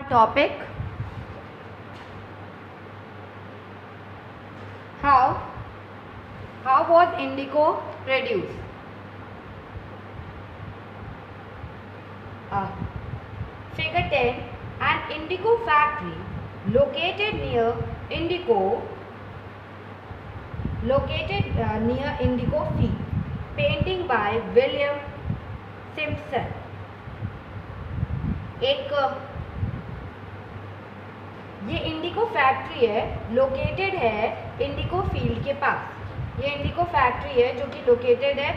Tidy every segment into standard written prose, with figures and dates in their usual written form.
Topic: how was indigo produced? Figure 10: an indigo factory located near indigo field. Painting by William Simpson. ये Indigo factory है, located है Indigo field के पास। ये Indigo factory है जो कि लोकेटेड है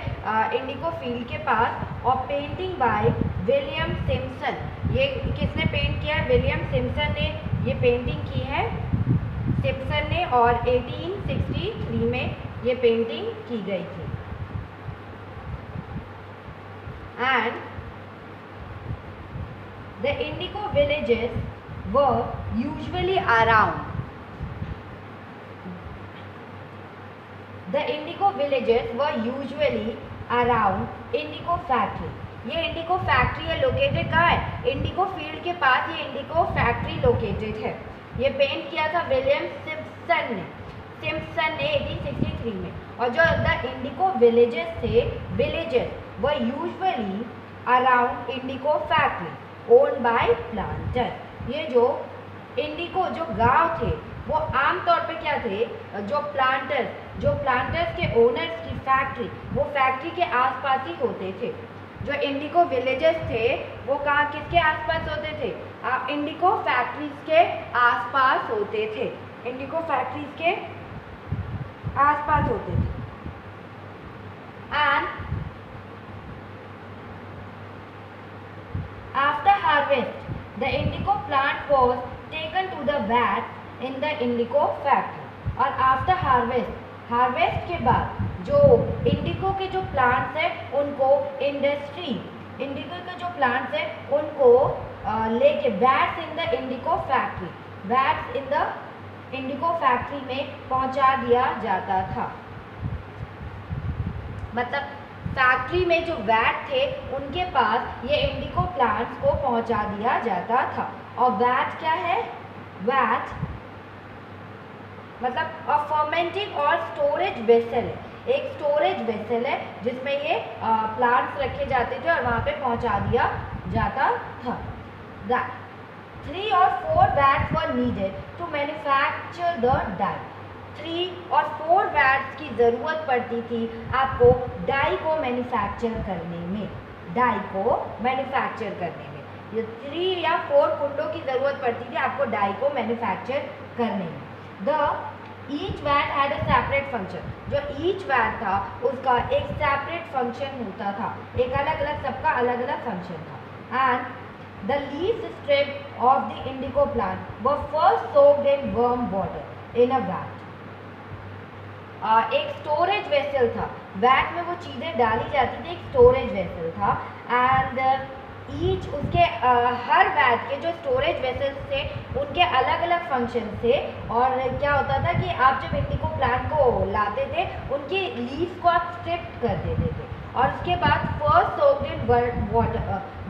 इंडिगो फील्ड के पास। और पेंटिंग बाय विलियम सिम्पसन। ये किसने पेंट किया है? विलियम सिम्पसन ने ये पेंटिंग की है, सिम्पसन ने, और 1863 में ये पेंटिंग की गई थी। And the Indigo villages were usually around. The indigo villages were usually around indigo factory. ये इंडिगो फैक्ट्री है, लोकेटेड कहाँ है? इंडिगो फील्ड के पास ये इंडिगो फैक्ट्री लोकेटेड है। ये पेंट किया था विलियम सिम्पसन ने 1863 में। और जो द इंडिगो विलेजेस थे, villages were usually around Indigo factory owned by planter. ये जो इंडिगो जो गांव थे वो आमतौर पे क्या थे? जो प्लांटर्स के ओनर्स की फैक्ट्री, वो फैक्ट्री के आसपास ही होते थे। जो इंडिगो विलेजेस थे वो कहाँ, किसके आसपास होते थे? इंडिगो फैक्ट्रीज के आसपास होते थे। इंडिगो फैक्ट्रीज के आसपास होते थे। And after harvest the indigo plant was taken to the vat in the indigo factory। और आफ्टर हार्वेस्ट के बाद जो इंडिगो के जो प्लांट्स हैं उनको इंडिगो के जो प्लांट्स हैं उनको लेके watts in the Indigo factory में पहुंचा दिया जाता था। मतलब फैक्ट्री में जो वैट थे उनके पास ये इंडिगो प्लांट्स को पहुंचा दिया जाता था। और वैट क्या है? वैट मतलब फर्मेंटिंग और स्टोरेज वेसल है। एक स्टोरेज वेसल है जिसमें ये प्लांट्स रखे जाते थे और वहाँ पे पहुंचा दिया जाता था। 3 or 4 vats were needed to manufacture the dye. 3 और 4 वैट्स की ज़रूरत पड़ती थी आपको डाई को मैन्युफैक्चर करने में। ये 3 या 4 कुंडों की ज़रूरत पड़ती थी आपको डाई को मैन्युफैक्चर करने में। Each vat had a separate function. जो ईच वैट था उसका एक सेपरेट फंक्शन होता था, एक सबका अलग अलग फंक्शन था। And the leaves strip of the indigo plant were first soaked in warm water in a vat. एक स्टोरेज वेसल था, वैट में वो चीज़ें डाली जाती थी, एक स्टोरेज वेसल था। एंड ईच उसके हर वैट के जो स्टोरेज वेसल्स थे उनके अलग अलग फंक्शन थे। और क्या होता था कि आप जब इंडिगो प्लांट को लाते थे उनकी लीव्स को आप स्ट्रिप कर देते थे और उसके बाद first soaked in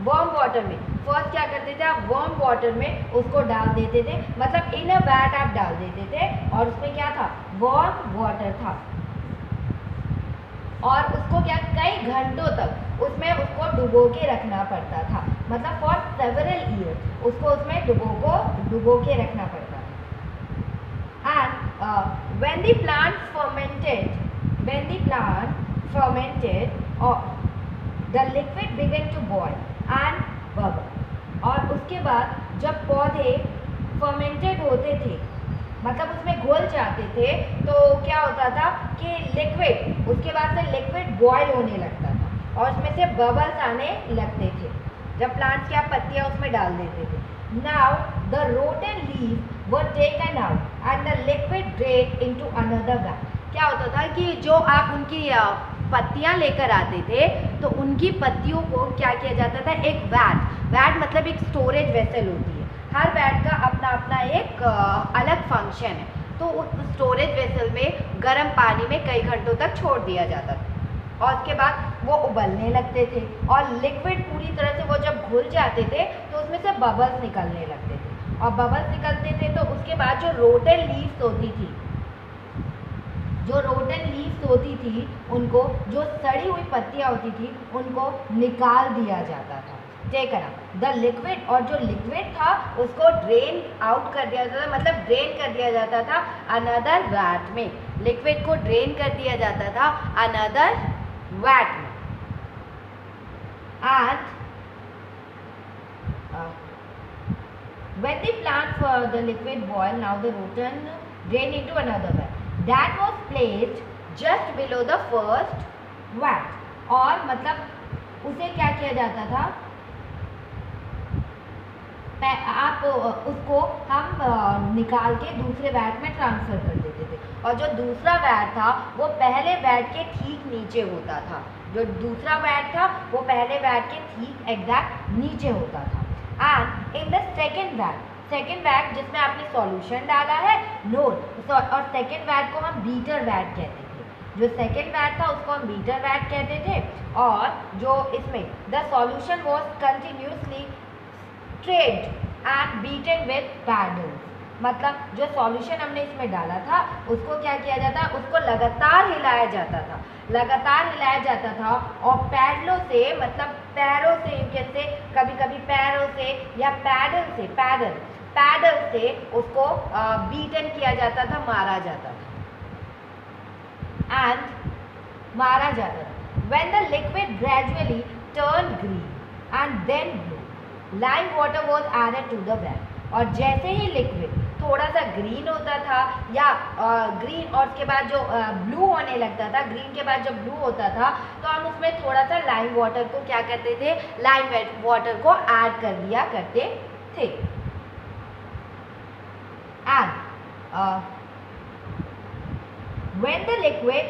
warm water में, फर्स्ट क्या करते थे आप? वार्म वाटर में उसको डाल देते थे। मतलब इन अ वैट आप डाल देते थे और उसमें क्या था? वार्म वाटर था। और उसको क्या कई घंटों तक उसमें उसको डुबो के रखना पड़ता था। मतलब फॉर सेवरल ईयर्स उसको उसमें डुबो के रखना पड़ता था। And when the plant fermented or the liquid began to boil and bubble। और उसके बाद जब पौधे फर्मेंटेड होते थे, मतलब उसमें घुल जाते थे, तो क्या होता था कि लिक्विड, उसके बाद से लिक्विड बॉयल होने लगता था और उसमें से बबल्स आने लगते थे जब प्लांट्स की आप पत्तियाँ उसमें डाल देते थे। Now the rotten leaves were taken out and the liquid drain into another vat. क्या होता था कि जो आप उनकी पत्तियाँ लेकर आते थे तो उनकी पत्तियों को क्या किया जाता था? एक वैट मतलब एक स्टोरेज वेसल होती है। हर वैट का अपना अपना एक अलग फंक्शन है। तो उस स्टोरेज वेसल में गर्म पानी में कई घंटों तक छोड़ दिया जाता था। और उसके बाद वो उबलने लगते थे और लिक्विड पूरी तरह से वो जब घुल जाते थे तो उसमें से बबल्स निकलने लगते थे और बबल्स निकलते थे तो उसके बाद जो रोटन लीव्स होती थी, जो रोटन लीव्स होती थी उनको, जो सड़ी हुई पत्तियाँ होती थी उनको निकाल दिया जाता था। ठीक है ना। द लिक्विड, और जो लिक्विड था उसको ड्रेन आउट कर दिया जाता था, मतलब ड्रेन कर दिया जाता था अनदर वैट में। लिक्विड को ड्रेन कर दिया जाता था अनदर वैट में। And when the plant for the liquid boil, now the rotten drain into another vat that was placed just below the first vat। और मतलब उसे क्या किया जाता था, आप उसको हम निकाल के दूसरे वैट में ट्रांसफ़र कर देते थे और जो दूसरा वैट था वो पहले वैट के ठीक नीचे होता था। जो दूसरा वैट था वो पहले वैट के ठीक एग्जैक्ट नीचे होता था। And in the second vat जिसमें आपने सॉल्यूशन डाला है नोट, और सेकेंड वैट को हम बीटर वैट कहते थे। जो सेकेंड वैट था उसको हम बीटर वैट कहते थे और जो इसमें the solution was continuously straight and beaten with paddles, मतलब जो सॉल्यूशन हमने इसमें डाला था उसको क्या किया जाता, उसको लगातार हिलाया जाता था, लगातार हिलाया जाता था और पैडलों से, मतलब पैरों से, कैसे कभी कभी पैरों से या पैडल से उसको बीटन किया जाता था, मारा जाता था। When the liquid gradually turned green and then blue, lime water was added to the vat। और जैसे ही लिक्विड थोड़ा सा ग्रीन होता था या ग्रीन और उसके बाद जो ब्लू होने लगता था, ग्रीन के बाद जब ब्लू होता था तो हम उसमें थोड़ा सा लाइम वाटर को क्या करते थे, लाइम वाटर को ऐड कर दिया करते थे। And when the liquid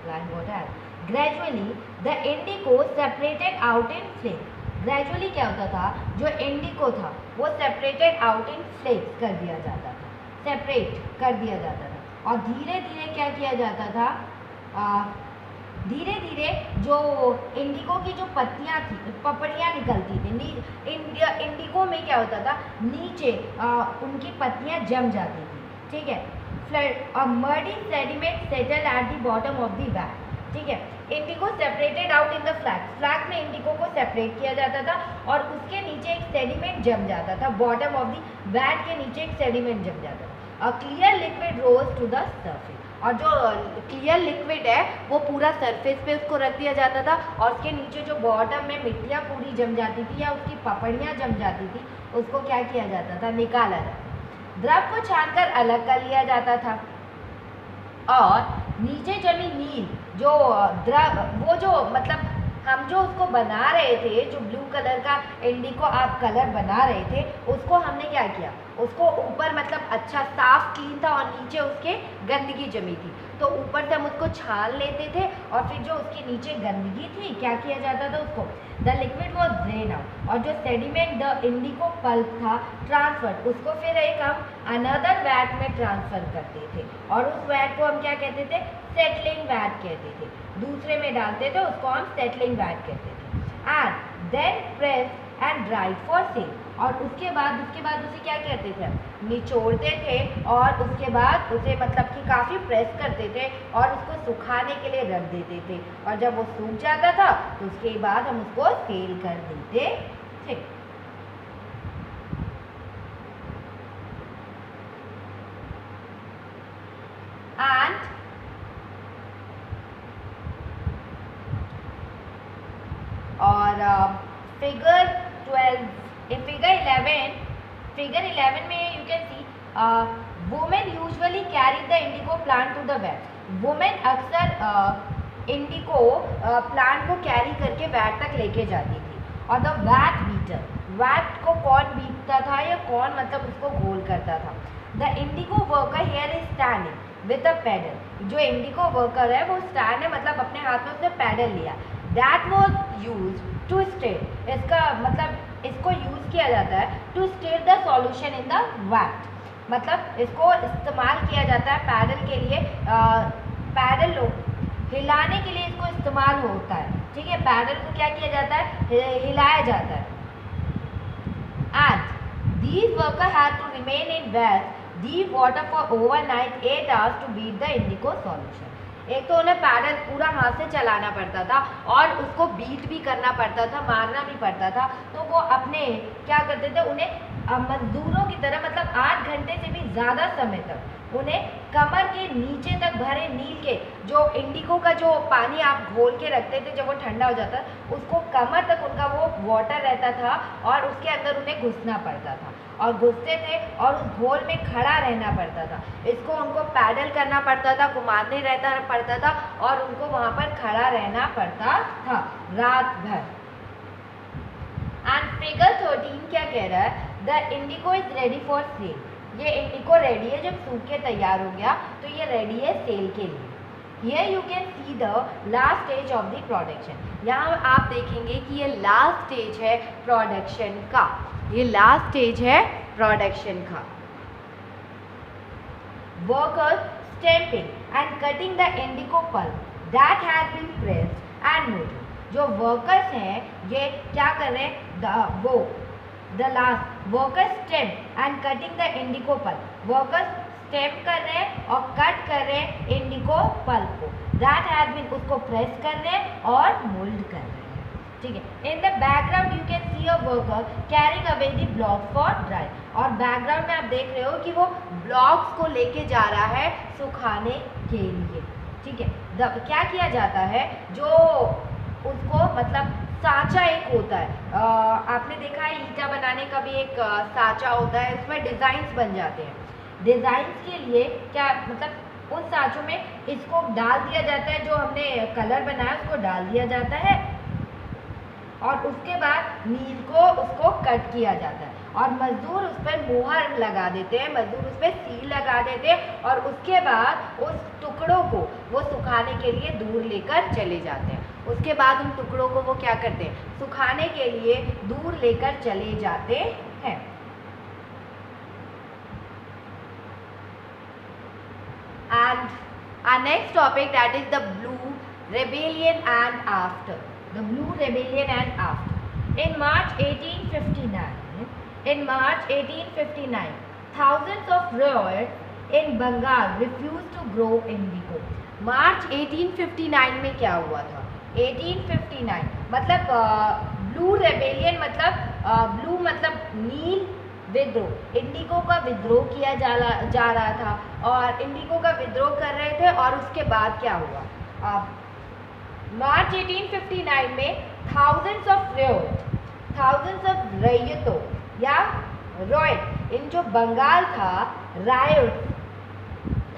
lime water gradually the indigo separated out in flakes। Gradually क्या होता था, जो इंडिको था वो सेपरेटेड आउट इन फ्लेक्स कर दिया जाता था, सेपरेट कर दिया जाता था और धीरे धीरे क्या किया जाता था, धीरे धीरे जो इंडिको की जो पत्तियाँ थी, पपड़ियाँ निकलती थी, इंडिको में क्या होता था, नीचे उनकी पत्तियाँ जम जाती थी। ठीक है। Muddy sediment settle at the bottom of the vat. ठीक है। Indigo separated out in the flakes में इंडिको को सेपरेट किया जाता था और उसके नीचे एक सेडिमेंट जम जाता था, बॉटम ऑफ द वैट के नीचे एक सेडिमेंट जम जाता था। A clear liquid rose to the surface, और जो क्लियर लिक्विड है वो पूरा सरफेस पे उसको रख दिया जाता था और उसके नीचे जो बॉटम में मिट्टियाँ पूरी जम जाती थी या उसकी पपड़ियाँ जम जाती थी उसको क्या किया जाता था, निकाला जाता। द्रव को छानकर अलग कर लिया जाता था और नीचे जमी नील जो द्रव, वो जो मतलब हम जो उसको बना रहे थे, जो ब्लू कलर का इंडिको आप कलर बना रहे थे, उसको हमने क्या किया, उसको ऊपर मतलब अच्छा साफ क्लीन था और नीचे उसके गंदगी जमी थी, तो ऊपर से हम उसको छान लेते थे और फिर जो उसके नीचे गंदगी थी क्या किया जाता था, उसको the liquid was drain out और जो सेडिमेंट द इंडिको पल्प था ट्रांसफर, उसको फिर एक हम अनदर वैट में ट्रांसफ़र करते थे और उस वैट को हम क्या कहते थे, सेटलिंग वैट कहते थे। दूसरे में डालते थे उसको हम सेटलिंग वैट कहते थे। And then press and dry for sale, और उसके बाद उसे क्या कहते थे, निचोड़ते थे और उसके बाद उसे मतलब कि काफ़ी प्रेस करते थे और उसको सुखाने के लिए रख देते थे और जब वो सूख जाता था तो उसके बाद हम उसको सेल कर देते थे। एंड और फिगर 12 फिगर 11 में you can see women usually carry the indigo plant to the vat. Women अक्सर इंडिको प्लांट को कैरी करके वैट तक लेके जाती थी और द वैट बीटर, वैट को कौन बीटता था या कौन मतलब उसको घोल करता था। The indigo worker here is standing with a paddle, जो इंडिको वर्कर है वो स्टैंड है, मतलब अपने हाथ में उसने पैडल लिया। That was use to state, इसका मतलब इसको यूज़ किया जाता है to state the solution in the vat, मतलब इसको इस्तेमाल किया जाता है पैडल के लिए, पैडल हिलाने के लिए इसको इस्तेमाल होता है, ठीक है। पैडल को क्या किया जाता है, हिलाया जाता है। And these worker had to remain in well deep water for overnight 8 hours to beat the indigo solution। एक तो उन्हें पैडल पूरा हाथ से चलाना पड़ता था और उसको बीट भी करना पड़ता था, मारना भी पड़ता था। तो वो अपने क्या करते थे, उन्हें मजदूरों की तरह मतलब 8 घंटे से भी ज़्यादा समय तक उन्हें कमर के नीचे तक भरे नील के जो इंडिगो का जो पानी आप घोल के रखते थे जब वो ठंडा हो जाता उसको कमर तक उनका वो वाटर रहता था और उसके अंदर उन्हें घुसना पड़ता था और घुसते थे और उस घोल में खड़ा रहना पड़ता था। इसको उनको पैडल करना पड़ता था, घुमाने रहता पड़ता था और उनको वहाँ पर खड़ा रहना पड़ता था रात भर। एंड फिगर 13 क्या कह रहा है, the Indigo is ready for sale. ये इंडिगो रेडी है, जब सूख के तैयार हो गया तो ये रेडी है सेल के लिए। Here you can see the last stage of the production। यहाँ आप देखेंगे कि ये लास्ट स्टेज है प्रोडक्शन का, ये लास्ट स्टेज है प्रोडक्शन का। Workers stamping and cutting the indigo pulp that has been pressed and molded। जो वर्कर्स हैं ये क्या कर रहे हैं, the last workers stamp and cutting the indigo pulp। Workers step कर रहे हैं और कट कर रहे हैं इंडिगो पल्प को, दैट हैज बीन, उसको प्रेस कर रहे हैं और मोल्ड कर रहे हैं, ठीक है। In the background you can C a worker carrying away the block for dry. और बैकग्राउंड में आप देख रहे हो कि वो ब्लॉक्स को लेके जा रहा है सुखाने के लिए, ठीक है। क्या किया जाता है, जो उसको मतलब साँचा एक होता है, आपने देखा है ईंटा बनाने का भी एक साँचा होता है, उसमें डिज़ाइंस बन जाते हैं। डिज़ाइंस के लिए क्या मतलब उन साँचों में इसको डाल दिया जाता है, जो हमने कलर बनाया उसको डाल दिया जाता है और उसके बाद नील को उसको कट किया जाता है और मजदूर उस पर मुहर लगा देते हैं, मजदूर उस पर सील लगा देते हैं और उसके बाद उस टुकड़ों को वो सुखाने के लिए दूर लेकर चले जाते हैं। उसके बाद उन टुकड़ों को वो क्या करते हैं, सुखाने के लिए दूर लेकर चले जाते हैं। And our next topic, that is the Blue Rebellion and after। The Blue Rebellion and after। In March 1859, thousands of riots in Bengal refused to grow indigo। मार्च 1859 में क्या हुआ था, 1859 मतलब ब्लू रेबेलियन मतलब ब्लू मतलब नील विद्रोह, इंडिगो का विद्रोह किया जा रहा था और इंडिगो का विद्रोह कर रहे थे। और उसके बाद क्या हुआ, मार्च 1859 में थाउजेंड्स ऑफ रैयतों या रॉयट, इन जो बंगाल था रायट,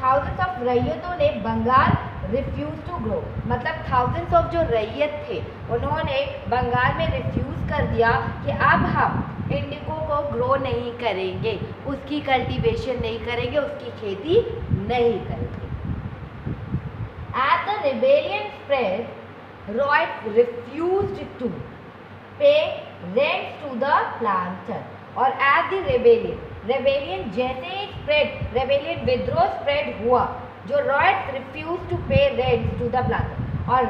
थाउजेंड्स ऑफ रैयतों ने बंगाल रिफ्यूज टू ग्रो मतलब थाउजेंड्स ऑफ जो रैयत थे उन्होंने बंगाल में रिफ्यूज़ कर दिया कि अब हम इंडिगो को ग्रो नहीं करेंगे, उसकी कल्टीवेशन नहीं करेंगे, उसकी खेती नहीं करेंगे। As the rebellion spread, Roy refused to pay rent to the planter। और as the rebellion जैसे ही spread, rebellion विद्रोह spread हुआ, जो रॉयट्स रिफ्यूज टू पे रेंट टू द प्लांटर। और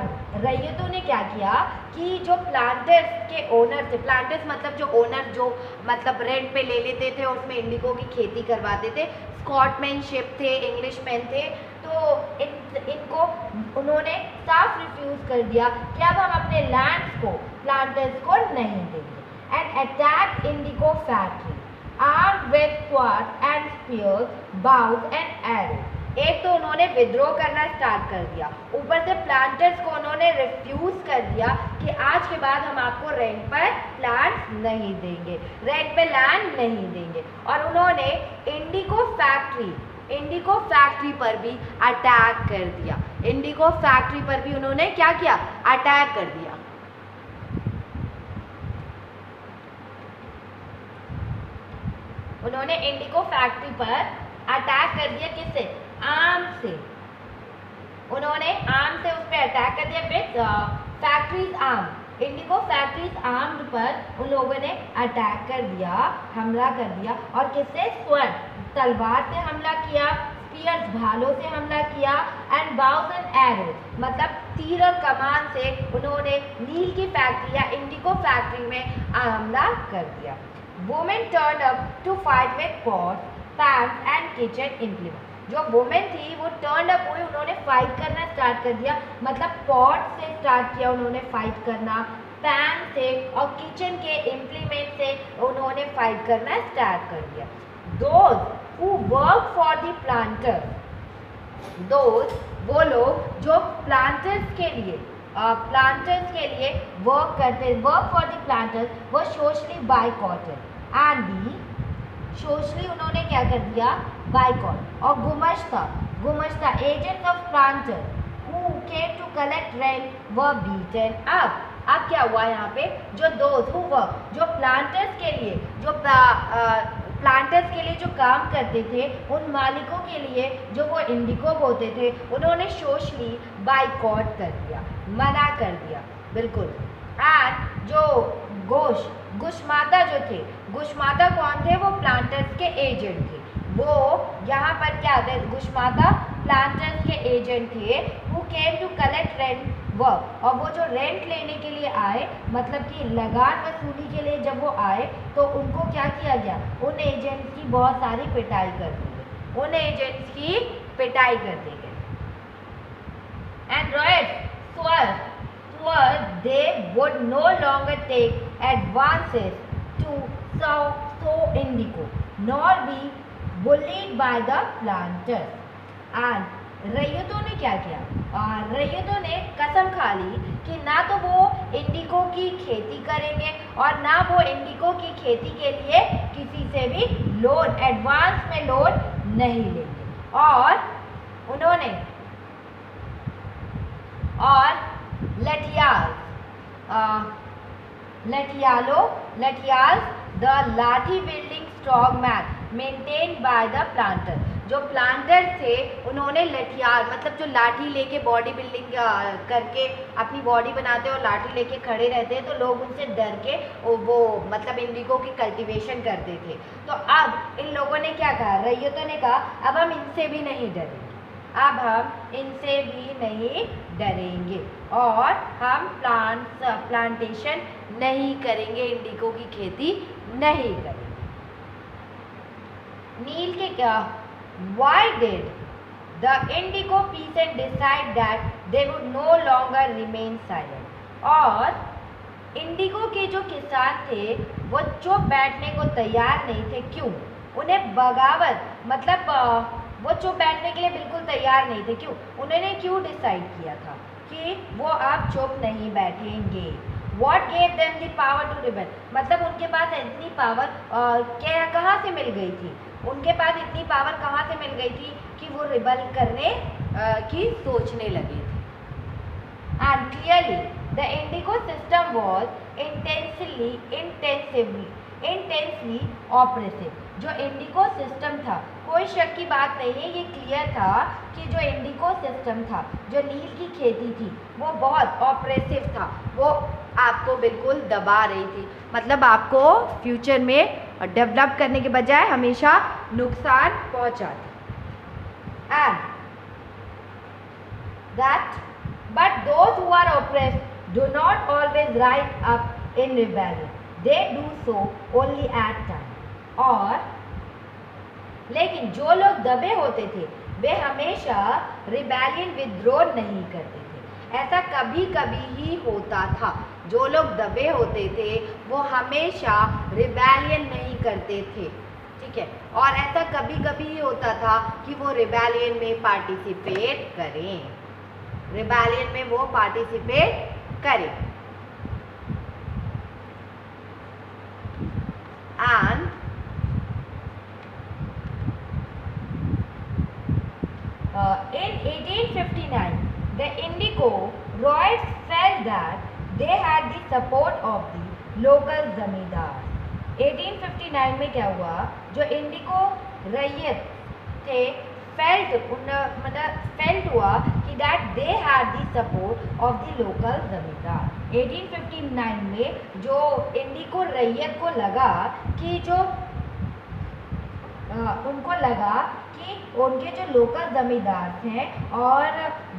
रैयतों ने क्या किया कि जो प्लांटर्स के ओनर थे, प्लांटर्स मतलब जो ओनर जो मतलब रेंट पे ले लेते थे और उसमें इंडिगो की खेती करवाते थे, स्कॉटमैनशिप थे, इंग्लिशमैन थे, तो इनको उन्होंने साफ रिफ्यूज़ कर दिया कि अब हम अपने लैंड्स को प्लांटर्स को नहीं देंगे। And attack indigo factory armed with quarts and spears, bows and arrow. एक तो उन्होंने विद्रोह करना स्टार्ट कर दिया, ऊपर से प्लांटर्स को उन्होंने रिफ्यूज़ कर दिया कि आज के बाद हम आपको रेंट पर प्लांट्स नहीं देंगे, रेंट पे लैंड नहीं देंगे। और उन्होंने इंडिगो फैक्ट्री पर भी अटैक कर दिया, इंडिगो फैक्ट्री पर भी उन्होंने क्या किया, अटैक कर दिया। उन्होंने इंडिगो फैक्ट्री पर अटैक कर दिया, किससे, आर्म से। उन्होंने आर्म से उस पर अटैक कर दिया with factories arm, Indigo factories armed पर उन लोगों ने अटैक कर दिया, हमला कर दिया। और किससे? स्वॉर्ड, तलवार से हमला किया, स्पीयर्स, भालों से हमला किया, एंड बाउस एंड एरोज, मतलब तीर और कमान से उन्होंने नील की फैक्ट्री या इंडिगो फैक्ट्री में हमला कर दिया। Women turn up to fight with pots, pans and kitchen implement. जो वुमेन थी वो टर्न अप हुई, उन्होंने फाइट करना स्टार्ट कर दिया, मतलब पॉट से स्टार्ट किया उन्होंने फाइट करना, पैन से और किचन के इम्प्लीमेंट से उन्होंने फाइट करना स्टार्ट कर दिया। Those who work for the planters, those वो लोग जो प्लांटर्स के लिए वर्क करते, वर्क फॉर द प्लांटर्स, वो socially boycotted and the socially उन्होंने क्या कर दिया? बायकॉट। और gomastha agents of planter who came to collect rent were beaten up. अब क्या हुआ यहाँ पे? जो दोस्त जो प्लांटर्स के लिए जो काम करते थे, उन मालिकों के लिए जो वो इंडिगो बोते थे, उन्होंने सोशली बायकॉट कर दिया, मना कर दिया, बिल्कुल। एंड जो गुशमाता जो थे, गुशमाता कौन थे? वो प्लांटर्स के एजेंट थे। वो यहाँ पर क्या थे? गुशमाता प्लांटर्स के एजेंट थे who came to collect rent work. और वो जो रेंट लेने के लिए आए, मतलब कि लगान वसूली के लिए जब वो आए, तो उनको क्या किया गया? उन एजेंट्स की बहुत सारी पिटाई कर दी गई, उन एजेंट्स की पिटाई कर दी गई। And riots they would no longer take advances to sow indigo nor be bullied by the planters. And रैयतों ने क्या किया? रैयतों ने कसम खा ली कि ना तो वो इंडिगो की खेती करेंगे और ना वो इंडिगो की खेती के लिए किसी से भी लोन, एडवांस में लोन नहीं लेंगे। और उन्होंने Latials, the lathi wielding strong man maintained by the planter। जो प्लांटर थे उन्होंने लठियाल, मतलब जो लाठी लेके बॉडी बिल्डिंग करके अपनी बॉडी बनाते हैं और लाठी लेके खड़े रहते हैं, तो लोग उनसे डर के वो मतलब इंडिगो की कल्टीवेशन करते थे। तो अब इन लोगों ने क्या कहा? रैयतों ने कहा अब हम इनसे भी नहीं डरेंगे, अब हम इनसे भी नहीं डरेंगे और हम प्लांटेशन नहीं करेंगे, इंडिगो की खेती नहीं करेंगे। नील के क्या? Why did the indigo peasant decide that they would no longer remain silent? और इंडिगो के जो किसान थे वो चुप बैठने को तैयार नहीं थे। क्यों? उन्हें बगावत, मतलब वो चुप बैठने के लिए बिल्कुल तैयार नहीं थे। क्यों? उन्होंने क्यों डिसाइड किया था कि वो अब चुप नहीं बैठेंगे? What gave them the power to rebel? मतलब उनके पास इतनी पावर कहाँ से मिल गई थी? उनके पास इतनी पावर कहाँ से मिल गई थी कि वो रिबल करने की सोचने लगे थे। And clearly the indigo system was intensely oppressive। जो इंडिगो सिस्टम था, कोई शक की बात नहीं है, ये क्लियर था कि जो इंडिगो सिस्टम था, जो नील की खेती थी, वो बहुत ऑपरेसिव था, वो आपको बिल्कुल दबा रही थी, मतलब आपको फ्यूचर में डेवलप करने के बजाय हमेशा नुकसान पहुंचाती। And that but those who are oppressed do not always rise up in rebellion, they do so only at time. और लेकिन जो लोग दबे होते थे वे हमेशा रिबेलियन विद्रोह नहीं करते थे, ऐसा कभी कभी ही होता था। जो लोग दबे होते थे वो हमेशा रिबेलियन नहीं करते थे, ठीक है, और ऐसा कभी कभी ही होता था कि वो रिबेलियन में पार्टिसिपेट करें, रिबेलियन में वो पार्टिसिपेट करें। And in 1859 the indigo riots felt that they had the support of the local जमींदार। 1859 में क्या हुआ? जो इंडिगो रैयत थे फेल्ट हुआ कि that they had the support of the local जमींदार। 1859 में जो इंडिको रैयत को लगा कि जो उनको लगा कि उनके जो लोकल जमींदार हैं और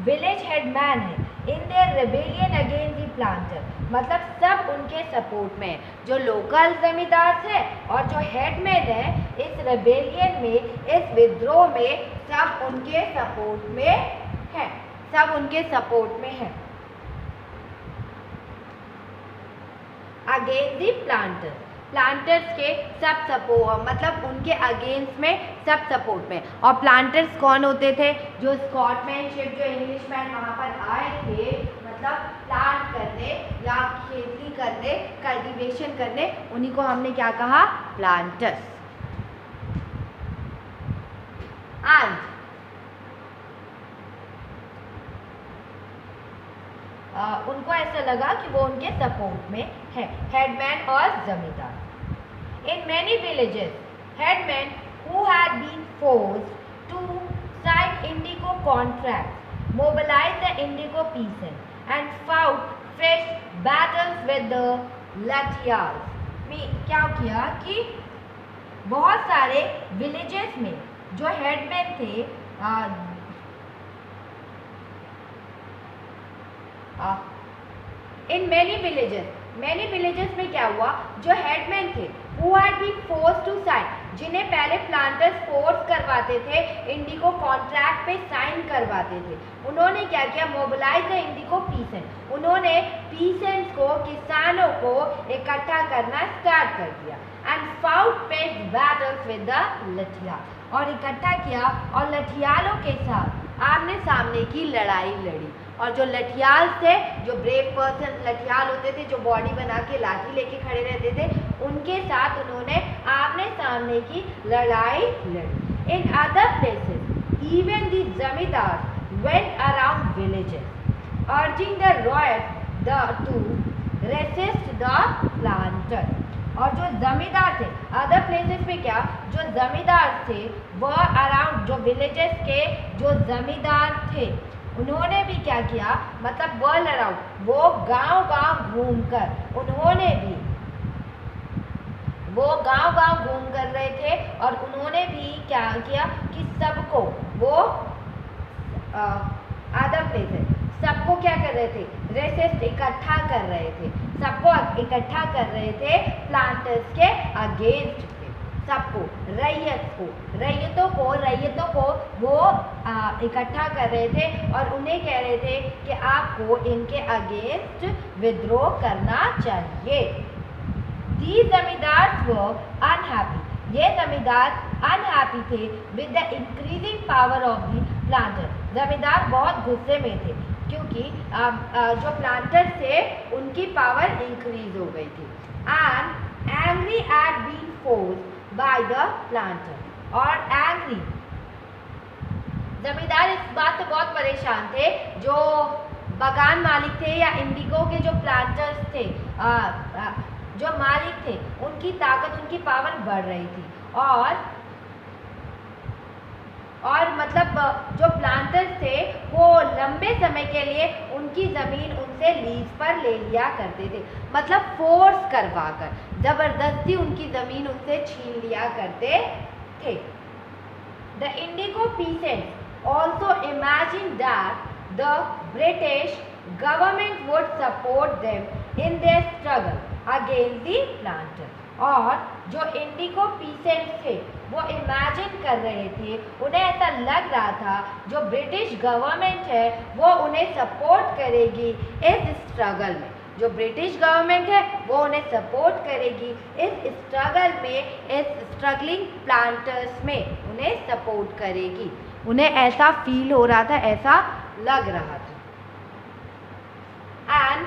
विलेज हेडमैन हैं in their rebellion against the planter, मतलब सब उनके सपोर्ट में, जो लोकल जमींदार थे और जो हेडमैन है इस रेबेलियन में, इस विद्रोह में, सब उनके सपोर्ट में है, सब उनके सपोर्ट में है अगेंस्ट द प्लांटर्स, प्लांटर्स के सब सपोर्ट, मतलब उनके अगेंस्ट में, सब सपोर्ट में। और प्लांटर्स कौन होते थे? जो स्कॉटमैनशिप, जो इंग्लिशमैन वहाँ पर आए थे, मतलब प्लांट करने या खेती करने, कल्टीवेशन करने, उन्हीं को हमने क्या कहा? प्लांटर्स। एंड उनको ऐसा लगा कि वो उनके सपोर्ट में है, हेडमैन और जमींदार। In many villages, headmen who had been forced to sign indigo contracts mobilized the indigo peasants and fought fresh battles with the Lathials। क्या किया कि बहुत सारे villages में जो headmen थे, इन मैनी विलेजेस में क्या हुआ? जो हेडमैन थे who had been forced to sign, जिन्हें पहले प्लांटर्स फोर्स करवाते थे, इंडिको कॉन्ट्रैक्ट पे साइन करवाते थे, उन्होंने क्या किया? मोबिलाइज द इंडिको पीसेंट, उन्होंने पीसेंट्स को, किसानों को इकट्ठा करना स्टार्ट कर दिया। And fought pitched battles with the lathiyal, और इकट्ठा किया और लठियालों के साथ आमने सामने की लड़ाई लड़ी। और जो लठियाल थे, जो ब्रेव पर्सन लठियाल होते थे, जो बॉडी बना के लाठी लेके खड़े रहते थे, उनके साथ उन्होंने आमने सामने की लड़ाई लड़ी। In other places even the zamindar went around villages urging the ryots to resist the planter. और जो जमींदार थे, अदर प्लेसेस में क्या, जो जमींदार थे वह अराउंड, जो विलेजेस के जो जमींदार थे, उन्होंने भी क्या किया? मतलब वर्ल्ड अराउंड, वो गांव-गांव घूमकर, उन्होंने भी वो गांव-गांव घूम कर रहे थे और उन्होंने भी क्या किया कि सबको, वो अदर प्लेसेस, सबको क्या कर रहे थे? रेसिस्ट, इकट्ठा कर रहे थे, सबको इकट्ठा कर रहे थे प्लांटर्स के अगेंस्ट, सबको, रैयतों को वो इकट्ठा कर रहे थे और उन्हें कह रहे थे कि आपको इनके अगेंस्ट विद्रोह करना चाहिए। These जमींदार्स were unhappy, ये जमींदार अनहैप्पी थे with the increasing power of the planter, जमींदार बहुत गुस्से में थे क्योंकि जो प्लांटर थे उनकी पावर इंक्रीज हो गई थी। And angry at being forced by the planter, और एंग्री, जमींदार इस बात से बहुत परेशान थे, जो बगान मालिक थे या इंडिगो के जो प्लांटर्स थे, जो मालिक थे, उनकी ताकत, उनकी पावर बढ़ रही थी और मतलब जो प्लांटर्स थे वो लंबे समय के लिए उनकी ज़मीन उनसे लीज पर ले लिया करते थे, मतलब फोर्स करवाकर, ज़बरदस्ती उनकी ज़मीन उनसे छीन लिया करते थे। The Indigo peasants also imagine that the British government would support them in their struggle against the planter, और जो इंडिगो पीसेंट्स थे वो इमेजिन कर रहे थे, उन्हें ऐसा लग रहा था जो ब्रिटिश गवर्नमेंट है वो उन्हें सपोर्ट करेगी इस स्ट्रगल में, जो ब्रिटिश गवर्नमेंट है वो उन्हें सपोर्ट करेगी इस स्ट्रगल में, इस स्ट्रगलिंग प्लांटर्स में उन्हें सपोर्ट करेगी, उन्हें ऐसा फील हो रहा था, ऐसा लग रहा था। And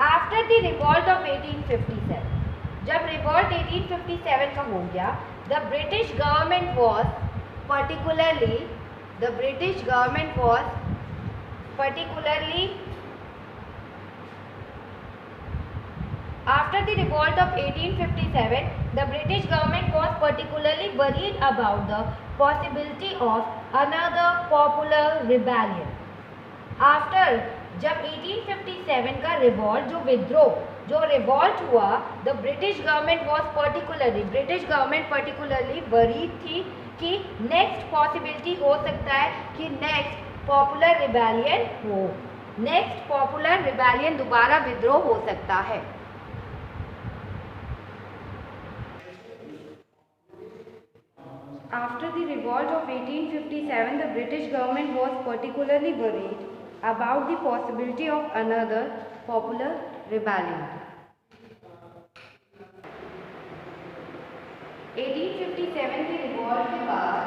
after the revolt of 1857, जब रिवॉल्ट 1857 का हो गया, the British government was particularly after the revolt of 1857, the British government was particularly worried about the possibility of another popular rebellion after जब 1857 का रिवॉल्ट जो विद्रोह जो रिवॉल्ट हुआ, the British government was particularly worried थी कि next possibility हो सकता है कि नेक्स्ट पॉपुलर रिबेलियन हो, नेक्स्ट पॉपुलर रिबेलियन दोबारा विद्रोह हो सकता है। After the revolt of 1857, the British government was particularly worried about the possibility of another popular rebellion. 1857 के रिवॉल्ट के बाद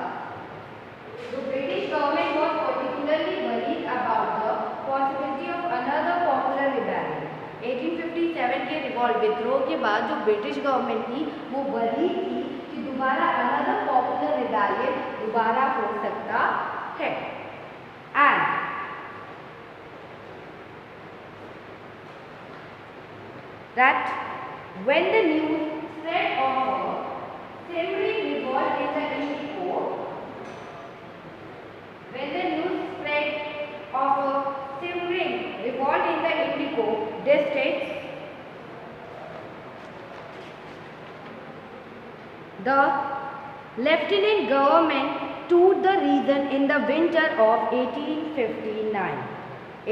the British government was particularly worried about the possibility of another popular rebellion. 1857 के revolt विद्रोह के बाद जो British government थी वो worried थी कि दोबारा another popular rebellion दोबारा हो सकता है। And that when the news spread of a simmering revolt in the Indigo, when the news spread of a simmering revolt in the Indigo districts, the lieutenant government took the reason in the winter of 1859.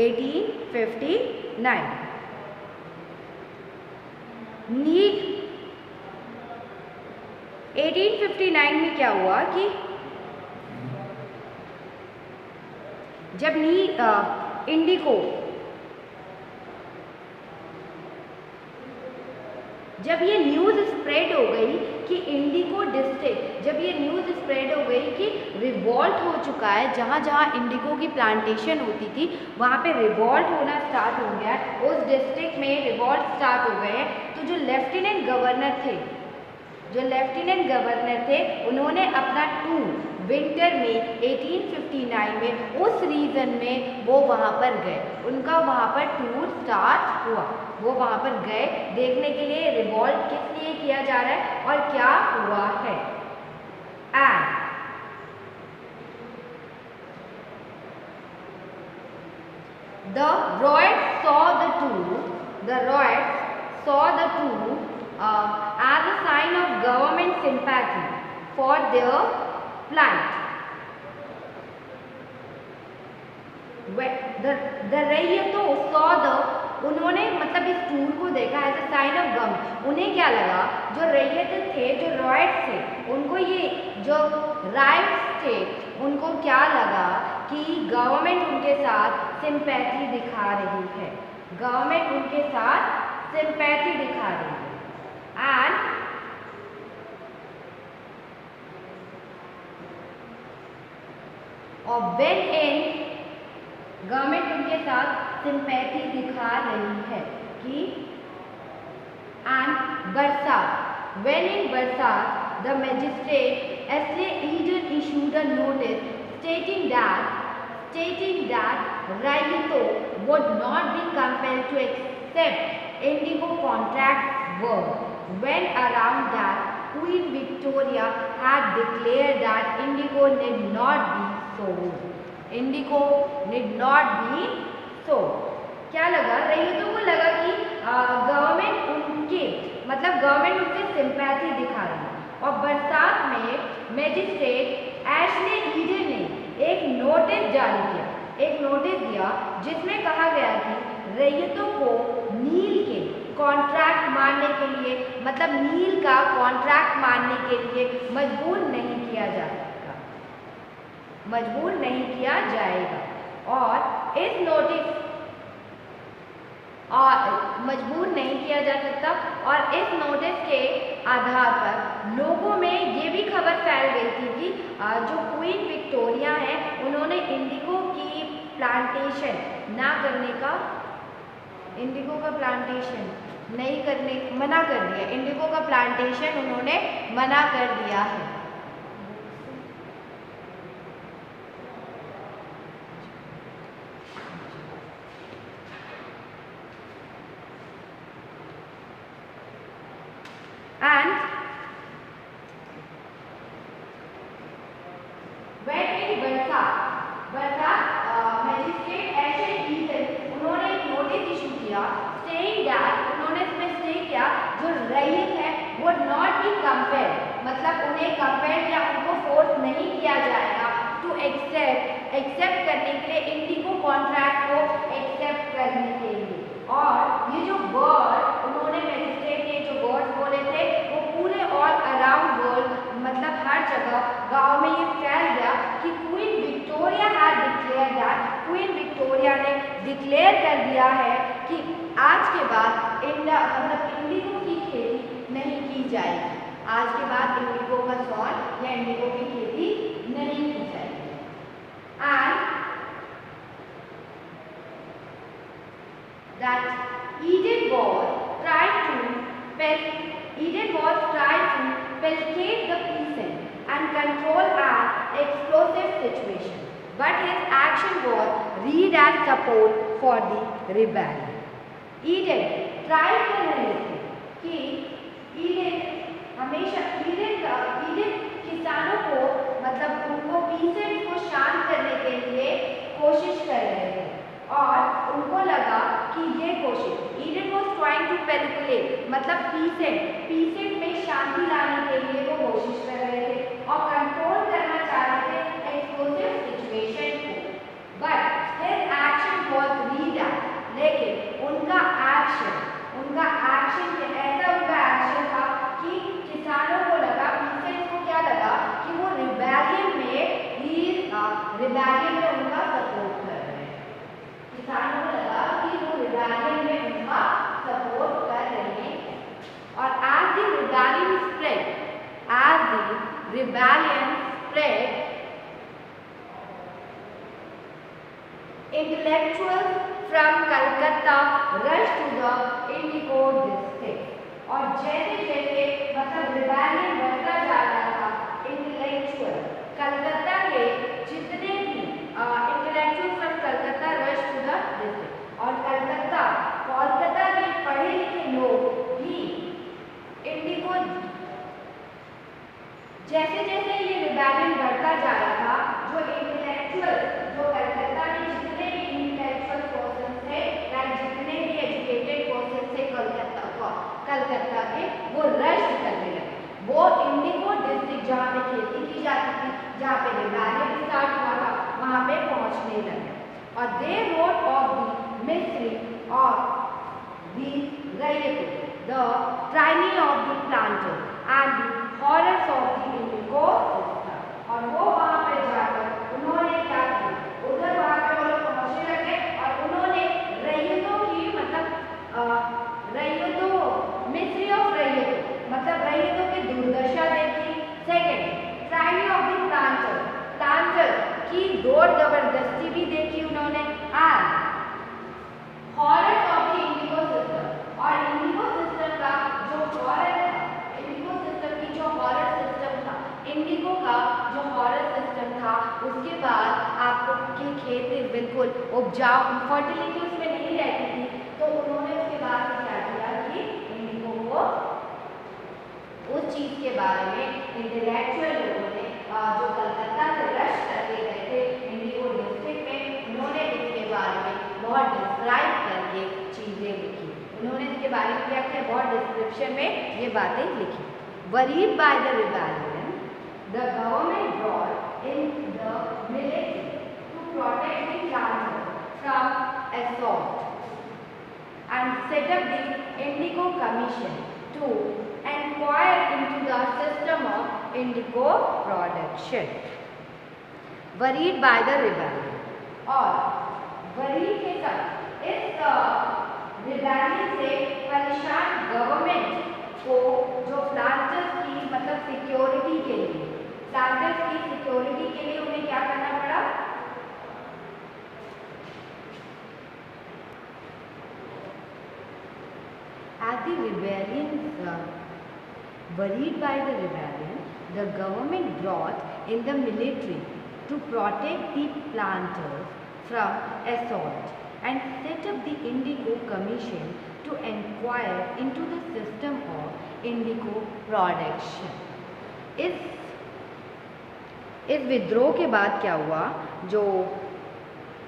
1859 need 1859 में क्या हुआ कि जब इंडिको जब ये news spread हो गई कि इंडिको डिस्ट्रिक्ट जब ये न्यूज़ स्प्रेड हो गई कि रिवॉल्ट हो चुका है, जहाँ जहाँ इंडिको की प्लांटेशन होती थी वहाँ पे रिवॉल्ट होना स्टार्ट हो गया, उस डिस्ट्रिक्ट में रिवॉल्ट स्टार्ट हो गए। तो जो लेफ्टिनेंट गवर्नर थे उन्होंने अपना टूर विंटर में 1859 में उस रीजन में वो वहाँ पर गए, उनका वहाँ पर टूर स्टार्ट हुआ, वो वहाँ पर गए देखने के लिए रिवॉल्ट किस लिए किया जा रहा है और क्या हुआ है। And the Royals saw the tour as a sign of government sympathy for their plight. The रैयतों saw the उन्होंने मतलब इस टूर को देखा as a sign of government. उन्हें क्या लगा, जो रैयत थे जो रॉयट्स थे उनको ये जो राइट्स थे उनको क्या लगा कि गवर्नमेंट उनके साथ सिंपैथी दिखा रही है, गवर्नमेंट उनके साथ सिंपैथी दिखा रही है। एंड और व्हेन इन गवर्नमेंट उनके साथ सिंपैथी दिखा रही है कि एंड बरसात व्हेन इन बरसात the magistrate Astley Eden issued a notice stating that Raito would not be compelled to accept indigo contract work, when around that Queen Victoria had declared that indigo need not be sold. Indigo need not be sold. क्या लगा, रैयतों को लगा कि government उनके मतलब government उनसे sympathy दिखा रही है। और बरसात में मैजिस्ट्रेट एशले ईडन ने एक नोटिस जारी किया, एक नोटिस दिया जिसमें कहा गया कि रैयतों को नील के कॉन्ट्रैक्ट मानने के लिए मतलब नील का कॉन्ट्रैक्ट मानने के लिए मजबूर नहीं किया जाएगा, मजबूर नहीं किया जाएगा। और इस नोटिस और मजबूर नहीं किया जा सकता। और इस नोटिस के आधार पर लोगों में ये भी खबर फैल गई थी कि जो क्वीन विक्टोरिया है उन्होंने इंडिगो की प्लांटेशन ना करने का, इंडिगो का प्लांटेशन नहीं करने मना कर दिया, इंडिगो का प्लांटेशन उन्होंने मना कर दिया है। And when in Barsat, magistrate Ashley would not be compelled, मतलब उन्हें compelled या उनको फोर्स नहीं किया जाएगा to एक्सेप्ट करने के लिए इंडिगो कॉन्ट्रैक्ट को एक्सेप्ट करने के लिए। और ये जो वर्ड उन्होंने मैजिस्ट्रेट ने जो वर्ड्स बोले थे वो पूरे ऑल अराउंड वर्ल्ड, मतलब हर जगह गांव में ये फैल गया कि queen Victoria had declare that, queen Victoria ने डिक्लेयर कर दिया है कि आज के बाद इंडिगो की खेती नहीं की जाएगी। आज के बाद इंडिगो का सॉल्ट या इंडिगो की खेती नहीं की जाएगी। And that Eden was trying to placate the peasant and control an explosive situation, but his action was read as support for the rebellion. Eden tried to narrate कि Eden हमेशा Eden किसानों को, मतलब उनको पीसेंट को शांत करने के लिए कोशिश कर रहे थे और उनको लगा कि ये कोशिश Eden was trying to manipulate, मतलब पीसेंट में शांति लाने के लिए वो कोशिश कर रहे थे और कंट्रोल करना चाह रहे थे एक्सप्लोसिव सिचुएशन को, but his action was read eight, लेकिन उनका एक्शन ऐसा उनका एक्शन था कि किसानों को लगा, पीसेंट को क्या लगा कि वो रिबेलियन में उनका सपोर्ट कर रहे हैं। किसानों को लगा कि वो रिबेलियन में उनका सपोर्ट कर रहे हैं। और as the rebellion spread, intellectuals from Calcutta rushed to the Indigo district. और जैसे मतलब रिबेलियन बढ़ता जा रहा था, इंटेलेक्चुअल कलकत्ता के जितने भी intellectual from Calcutta rush to the district, और कोलकाता के पढ़े लिखे लोग भी इंडिगो, जैसे जैसे ये रिबेलियन बढ़ता जा रहा था, जो कलकत्ता में जितने भी इंटेलेक्चुअल पर्सन थे या जितने भी एजुकेटेड पर्सन थे कलकत्ता के, वो रश करने लगे। वो इंडिगो डिस्ट्रिक्ट जहाँ पे खेती की जाती थी, जहाँ पे रिबेलियन स्टार्ट हुआ था, वहाँ पे पहुँचने लगे। और they wrote of the misery of the ryot, the tyranny of the planter and the horrors of the indigo system. और वो वहाँ पे जाकर उन्होंने क्या किया, उधर वहाँ पे वो लोग पहुँचने लगे और उन्होंने रैयतों की, मतलब मिस्ट्री ऑफ रैयतों, मतलब रैयतों की दुर्दशा देखी। सेकेंड, ट्राइनी ऑफ द प्लांटर की जोर जबरदस्ती भी देखी उन्होंने। And horrors of the indigo system, और इंडिगो सिस्टम का जो हॉरर था, इंडिगो सिस्टम की जो हॉरर सिस्टम था, इंडिगो का जो हॉरर सिस्टम था, उसके बाद आपको के खेत बिल्कुल उपजाऊ, फर्टिलिटी उसमें नहीं रहती थी, तो उन्होंने उसके बाद क्या किया कि इंडिगो को उस चीज़ के बारे में इंटेलेक्चुअल लोगों ने जो कलकत्ता से रश करके गए थे इंडिगो डिस्ट्रिक्ट में, उन्होंने इसके बारे में बहुत डिस्क्राइब करके चीज़ें लिखी। उन्होंने इसके बारे में क्या किया, बहुत डिस्क्रिप्शन में ये बातें लिखी। Worried by the rebellion, the government brought in the military to protect the planters from assault and set up the Indigo Commission to inquire into the system of indigo production. Worried by the rebellion, और worried के साथ इस rebellion से परेशान government को, जो planters की, मतलब सिक्योरिटी के लिए, प्लांटर्स की सिक्योरिटी के लिए उन्हें क्या करना पड़ा, as the rebellion worried by the rebellion, the government brought in the military to protect the planters from assault and set up the Indigo Commission to inquire into the system of indigo production. इस विद्रोह के बाद क्या हुआ, जो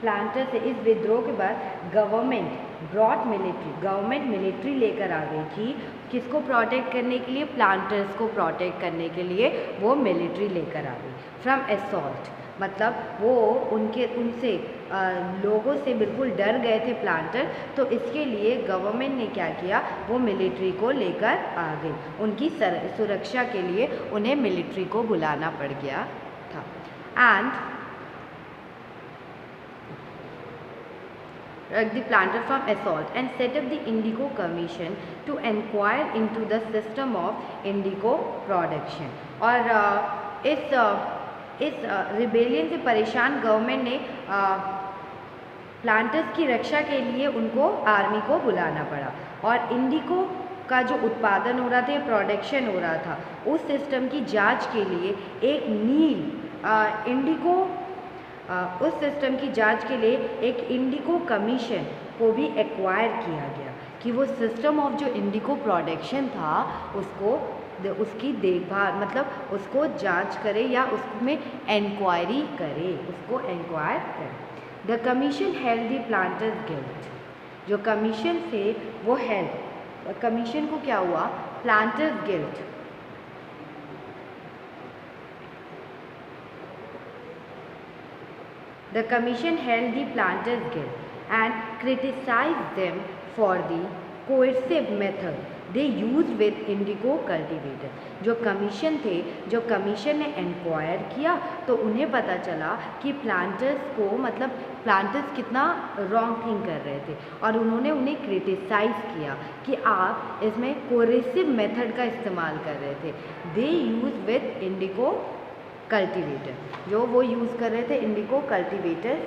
planters है, इस विद्रोह के बाद government brought military, government military लेकर आ गई थी। किसको प्रोटेक्ट करने के लिए? प्लांटर्स को प्रोटेक्ट करने के लिए वो मिलिट्री लेकर आ गई। फ्रॉम असॉल्ट मतलब वो उनसे लोगों से बिल्कुल डर गए थे प्लांटर, तो इसके लिए गवर्नमेंट ने क्या किया, वो मिलिट्री को लेकर आ गई। उनकी सुरक्षा के लिए उन्हें मिलिट्री को बुलाना पड़ गया था। And the planter from assault and set up the Indigo Commission to inquire into the system of indigo production। और इस रिबेलियन से परेशान गवर्नमेंट ने प्लांटर्स की रक्षा के लिए उनको आर्मी को बुलाना पड़ा, और इंडिगो का जो उत्पादन हो रहा था, प्रोडक्शन हो रहा था, उस सिस्टम की जांच के लिए एक उस सिस्टम की जांच के लिए एक इंडिगो कमीशन को भी एक्वायर किया गया कि वो सिस्टम ऑफ जो इंडिगो प्रोडक्शन था उसकी देखभाल मतलब उसको जांच करे या उसमें इंक्वायरी करे, उसको इंक्वायर करे। The commission held the planters guild, जो कमीशन थे वो हेल्ड, कमीशन को क्या हुआ, planters guild The commission held the planters guild and criticized them for the coercive method they used with indigo cultivator। जो कमीशन थे, जो कमीशन ने इंक्वायर किया तो उन्हें पता चला कि प्लांटर्स को मतलब प्लांटर्स कितना रॉन्ग थिंग कर रहे थे, और उन्होंने उन्हें क्रिटिसाइज़ किया कि आप इसमें कोरेसिव मेथड का इस्तेमाल कर रहे थे। दे यूज विथ इंडिगो कल्टीवेटर, जो वो यूज़ कर रहे थे इंडिगो कल्टीवेटर